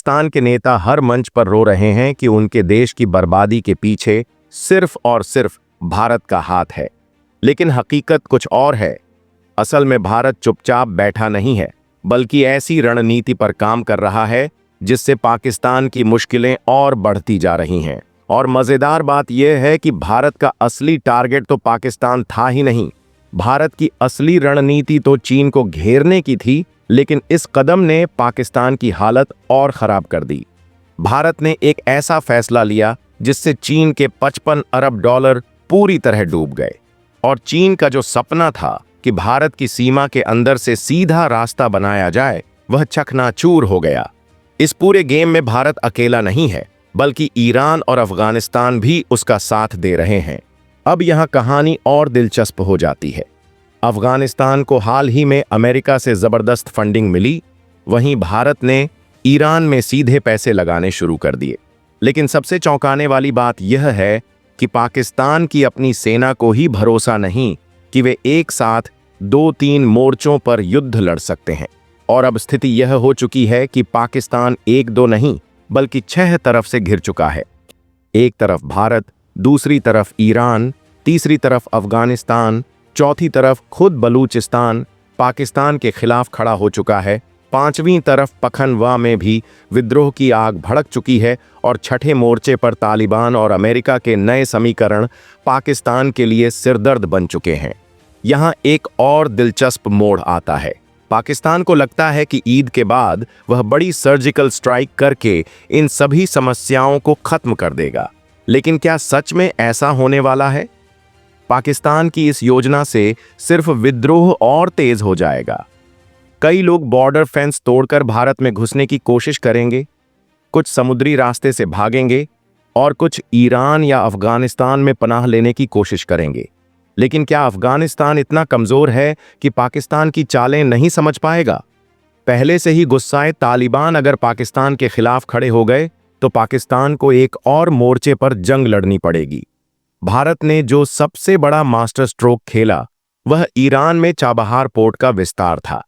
पाकिस्तान के नेता हर मंच पर रो रहे हैं कि उनके देश की बर्बादी के पीछे सिर्फ और सिर्फ भारत का हाथ है। लेकिन हकीकत कुछ और है। असल में भारत चुपचाप बैठा नहीं है, बल्कि ऐसी रणनीति पर काम कर रहा है जिससे पाकिस्तान की मुश्किलें और बढ़ती जा रही हैं। और मज़ेदार बात यह है कि भारत का असली टारगेट तो पाकिस्तान था ही नहीं। भारत की असली रणनीति तो चीन को घेरने की थी, लेकिन इस कदम ने पाकिस्तान की हालत और खराब कर दी। भारत ने एक ऐसा फैसला लिया जिससे चीन के 55 अरब डॉलर पूरी तरह डूब गए। और चीन का जो सपना था कि भारत की सीमा के अंदर से सीधा रास्ता बनाया जाए, वह चकनाचूर हो गया। इस पूरे गेम में भारत अकेला नहीं है, बल्कि ईरान और अफगानिस्तान भी उसका साथ दे रहे हैं। अब यहां कहानी और दिलचस्प हो जाती है। अफगानिस्तान को हाल ही में अमेरिका से जबरदस्त फंडिंग मिली, वहीं भारत ने ईरान में सीधे पैसे लगाने शुरू कर दिए। लेकिन सबसे चौंकाने वाली बात यह है कि पाकिस्तान की अपनी सेना को ही भरोसा नहीं कि वे एक साथ 2-3 मोर्चों पर युद्ध लड़ सकते हैं। और अब स्थिति यह हो चुकी है कि पाकिस्तान 1-2 नहीं, बल्कि 6 तरफ से घिर चुका है। एक तरफ भारत, दूसरी तरफ ईरान, तीसरी तरफ अफगानिस्तान, चौथी तरफ खुद बलूचिस्तान पाकिस्तान के खिलाफ खड़ा हो चुका है। पांचवीं तरफ पखनवा में भी विद्रोह की आग भड़क चुकी है। और छठे मोर्चे पर तालिबान और अमेरिका के नए समीकरण पाकिस्तान के लिए सिरदर्द बन चुके हैं। यहां एक और दिलचस्प मोड़ आता है। पाकिस्तान को लगता है कि ईद के बाद वह बड़ी सर्जिकल स्ट्राइक करके इन सभी समस्याओं को खत्म कर देगा। लेकिन क्या सच में ऐसा होने वाला है? पाकिस्तान की इस योजना से सिर्फ विद्रोह और तेज हो जाएगा। कई लोग बॉर्डर फेंस तोड़कर भारत में घुसने की कोशिश करेंगे, कुछ समुद्री रास्ते से भागेंगे और कुछ ईरान या अफगानिस्तान में पनाह लेने की कोशिश करेंगे। लेकिन क्या अफगानिस्तान इतना कमजोर है कि पाकिस्तान की चालें नहीं समझ पाएगा? पहले से ही गुस्साए तालिबान अगर पाकिस्तान के खिलाफ खड़े हो गए तो पाकिस्तान को एक और मोर्चे पर जंग लड़नी पड़ेगी। भारत ने जो सबसे बड़ा मास्टर स्ट्रोक खेला वह ईरान में चाबहार पोर्ट का विस्तार था।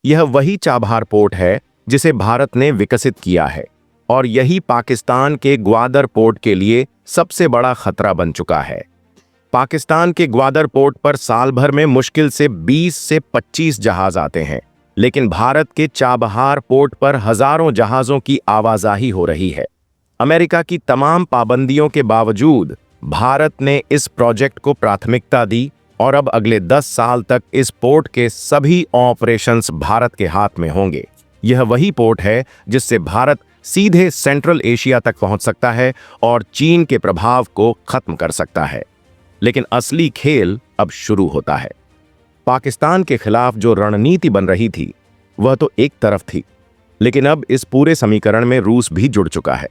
यह वही चाबहार पोर्ट है जिसे भारत ने विकसित किया है, और यही पाकिस्तान के ग्वादर पोर्ट के लिए सबसे बड़ा खतरा बन चुका है। पाकिस्तान के ग्वादर पोर्ट पर साल भर में मुश्किल से 20 से 25 जहाज आते हैं, लेकिन भारत के चाबहार पोर्ट पर हजारों जहाजों की आवाजाही हो रही है। अमेरिका की तमाम पाबंदियों के बावजूद भारत ने इस प्रोजेक्ट को प्राथमिकता दी, और अब अगले 10 साल तक इस पोर्ट के सभी ऑपरेशंस भारत के हाथ में होंगे। यह वही पोर्ट है जिससे भारत सीधे सेंट्रल एशिया तक पहुंच सकता है और चीन के प्रभाव को खत्म कर सकता है। लेकिन असली खेल अब शुरू होता है। पाकिस्तान के खिलाफ जो रणनीति बन रही थी वह तो एक तरफ थी, लेकिन अब इस पूरे समीकरण में रूस भी जुड़ चुका है।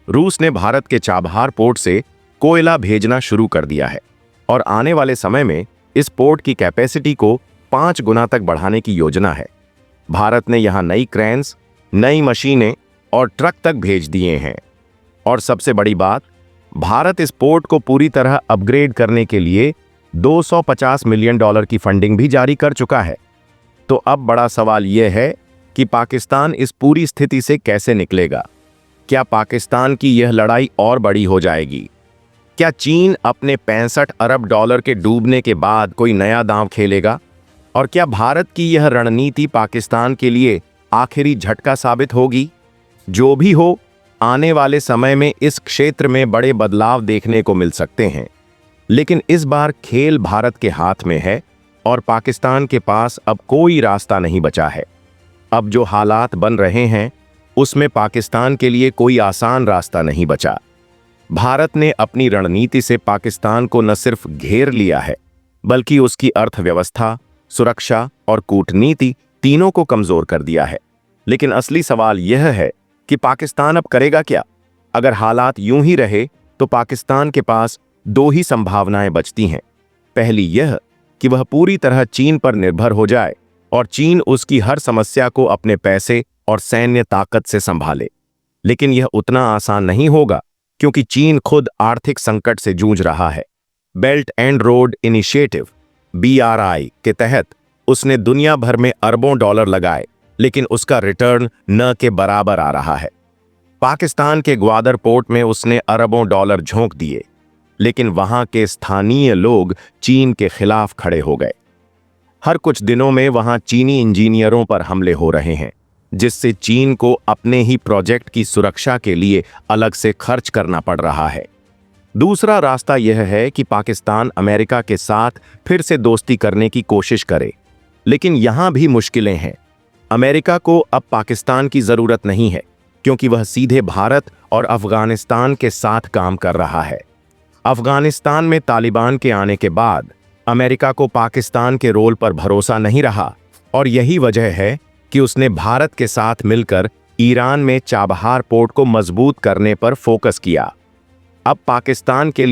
रूस ने भारत के चाबहार पोर्ट से कोयला भेजना शुरू कर दिया है, और आने वाले समय में इस पोर्ट की कैपेसिटी को 5 गुना तक बढ़ाने की योजना है। भारत ने यहां नई क्रेन्स, नई मशीनें और ट्रक तक भेज दिए हैं। और सबसे बड़ी बात, भारत इस पोर्ट को पूरी तरह अपग्रेड करने के लिए $250 मिलियन की फंडिंग भी जारी कर चुका है। तो अब बड़ा सवाल यह है कि पाकिस्तान इस पूरी स्थिति से कैसे निकलेगा? क्या पाकिस्तान की यह लड़ाई और बड़ी हो जाएगी? क्या चीन अपने 65 अरब डॉलर के डूबने के बाद कोई नया दांव खेलेगा? और क्या भारत की यह रणनीति पाकिस्तान के लिए आखिरी झटका साबित होगी? जो भी हो, आने वाले समय में इस क्षेत्र में बड़े बदलाव देखने को मिल सकते हैं। लेकिन इस बार खेल भारत के हाथ में है, और पाकिस्तान के पास अब कोई रास्ता नहीं बचा है। अब जो हालात बन रहे हैं उसमें पाकिस्तान के लिए कोई आसान रास्ता नहीं बचा। भारत ने अपनी रणनीति से पाकिस्तान को न सिर्फ घेर लिया है, बल्कि उसकी अर्थव्यवस्था, सुरक्षा और कूटनीति तीनों को कमजोर कर दिया है। लेकिन असली सवाल यह है कि पाकिस्तान अब करेगा क्या? अगर हालात यूं ही रहे तो पाकिस्तान के पास 2 ही संभावनाएं बचती हैं। पहली यह कि वह पूरी तरह चीन पर निर्भर हो जाए और चीन उसकी हर समस्या को अपने पैसे और सैन्य ताकत से संभाले। लेकिन यह उतना आसान नहीं होगा, क्योंकि चीन खुद आर्थिक संकट से जूझ रहा है। Belt and road initiative BRI के तहत उसने दुनिया भर में अरबों डॉलर लगाए, लेकिन उसका रिटर्न न के बराबर आ रहा है। पाकिस्तान के ग्वादर पोर्ट में उसने अरबों डॉलर झोंक दिए, लेकिन वहां के स्थानीय लोग चीन के खिलाफ खड़े हो गए। हर कुछ दिनों में वहां चीनी इंजीनियरों पर हमले हो रहे हैं, जिससे चीन को अपने ही प्रोजेक्ट की सुरक्षा के लिए अलग से खर्च करना पड़ रहा है। दूसरा रास्ता यह है कि पाकिस्तान अमेरिका के साथ फिर से दोस्ती करने की कोशिश करे, लेकिन यहां भी मुश्किलें हैं। अमेरिका को अब पाकिस्तान की जरूरत नहीं है, क्योंकि वह सीधे भारत और अफगानिस्तान के साथ काम कर रहा है। अफगानिस्तान में तालिबान के आने के बाद अमेरिका को पाकिस्तान के रोल पर भरोसा नहीं रहा, और यही वजह है कि उसने भारत के साथ मिलकर ईरान में चाबहार पोर्ट को मजबूत करने पर फोकस किया। अब पाकिस्तान के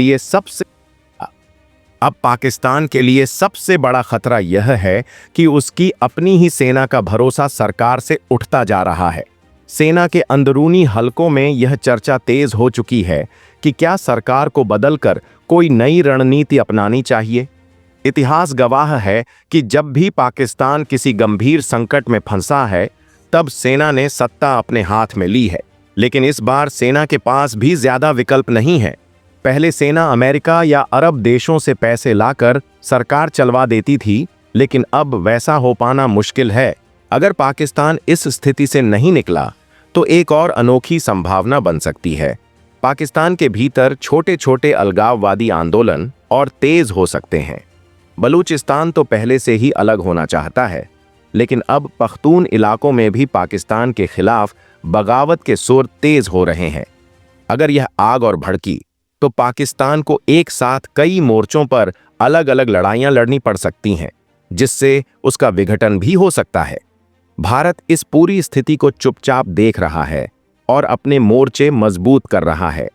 लिए सबसे बड़ा खतरा यह है कि उसकी अपनी ही सेना का भरोसा सरकार से उठता जा रहा है। सेना के अंदरूनी हलकों में यह चर्चा तेज हो चुकी है कि क्या सरकार को बदलकर कोई नई रणनीति अपनानी चाहिए। इतिहास गवाह है कि जब भी पाकिस्तान किसी गंभीर संकट में फंसा है, तब सेना ने सत्ता अपने हाथ में ली है। लेकिन इस बार सेना के पास भी ज्यादा विकल्प नहीं है। पहले सेना अमेरिका या अरब देशों से पैसे लाकर सरकार चलवा देती थी, लेकिन अब वैसा हो पाना मुश्किल है। अगर पाकिस्तान इस स्थिति से नहीं निकला, तो एक और अनोखी संभावना बन सकती है। पाकिस्तान के भीतर छोटे छोटे अलगाववादी आंदोलन और तेज हो सकते हैं। बलूचिस्तान तो पहले से ही अलग होना चाहता है, लेकिन अब पख्तून इलाकों में भी पाकिस्तान के खिलाफ बगावत के सुर तेज हो रहे हैं। अगर यह आग और भड़की, तो पाकिस्तान को एक साथ कई मोर्चों पर अलग अलग लड़ाइयां लड़नी पड़ सकती हैं, जिससे उसका विघटन भी हो सकता है। भारत इस पूरी स्थिति को चुपचाप देख रहा है और अपने मोर्चे मजबूत कर रहा है।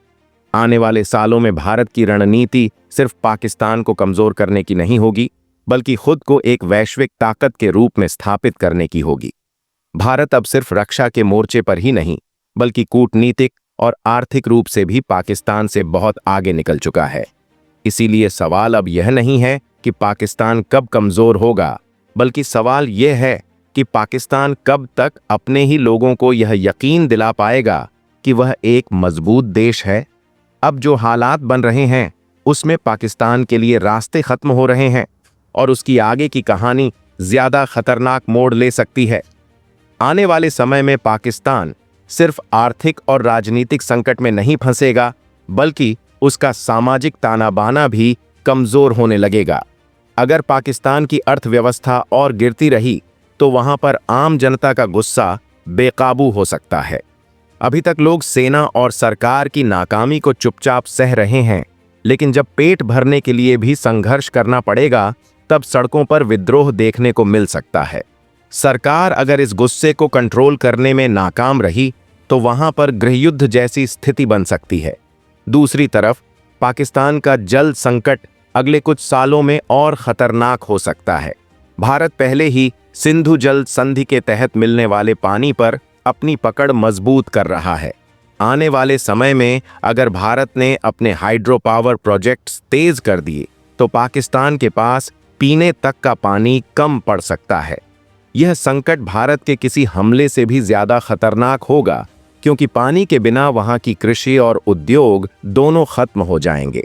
आने वाले सालों में भारत की रणनीति सिर्फ पाकिस्तान को कमजोर करने की नहीं होगी, बल्कि खुद को एक वैश्विक ताकत के रूप में स्थापित करने की होगी। भारत अब सिर्फ रक्षा के मोर्चे पर ही नहीं, बल्कि कूटनीतिक और आर्थिक रूप से भी पाकिस्तान से बहुत आगे निकल चुका है। इसीलिए सवाल अब यह नहीं है कि पाकिस्तान कब कमजोर होगा, बल्कि सवाल यह है कि पाकिस्तान कब तक अपने ही लोगों को यह यकीन दिला पाएगा कि वह एक मजबूत देश है। अब जो हालात बन रहे हैं, उसमें पाकिस्तान के लिए रास्ते खत्म हो रहे हैं और उसकी आगे की कहानी ज्यादा खतरनाक मोड़ ले सकती है। आने वाले समय में पाकिस्तान सिर्फ आर्थिक और राजनीतिक संकट में नहीं फंसेगा, बल्कि उसका सामाजिक ताना बाना भी कमजोर होने लगेगा। अगर पाकिस्तान की अर्थव्यवस्था और गिरती रही, तो वहां पर आम जनता का गुस्सा बेकाबू हो सकता है। अभी तक लोग सेना और सरकार की नाकामी को चुपचाप सह रहे हैं, लेकिन जब पेट भरने के लिए भी संघर्ष करना पड़ेगा, तब सड़कों पर विद्रोह देखने को मिल सकता है। सरकार अगर इस गुस्से को कंट्रोल करने में नाकाम रही, तो वहां पर गृहयुद्ध जैसी स्थिति बन सकती है। दूसरी तरफ पाकिस्तान का जल संकट अगले कुछ सालों में और खतरनाक हो सकता है। भारत पहले ही सिंधु जल संधि के तहत मिलने वाले पानी पर अपनी पकड़ मजबूत कर रहा है। आने वाले समय में अगर भारत ने अपने हाइड्रो पावर प्रोजेक्ट्स तेज कर दिए, तो पाकिस्तान के पास पीने तक का पानी कम पड़ सकता है। यह संकट भारत के किसी हमले से भी ज्यादा खतरनाक होगा, क्योंकि पानी के बिना वहां की कृषि और उद्योग दोनों खत्म हो जाएंगे।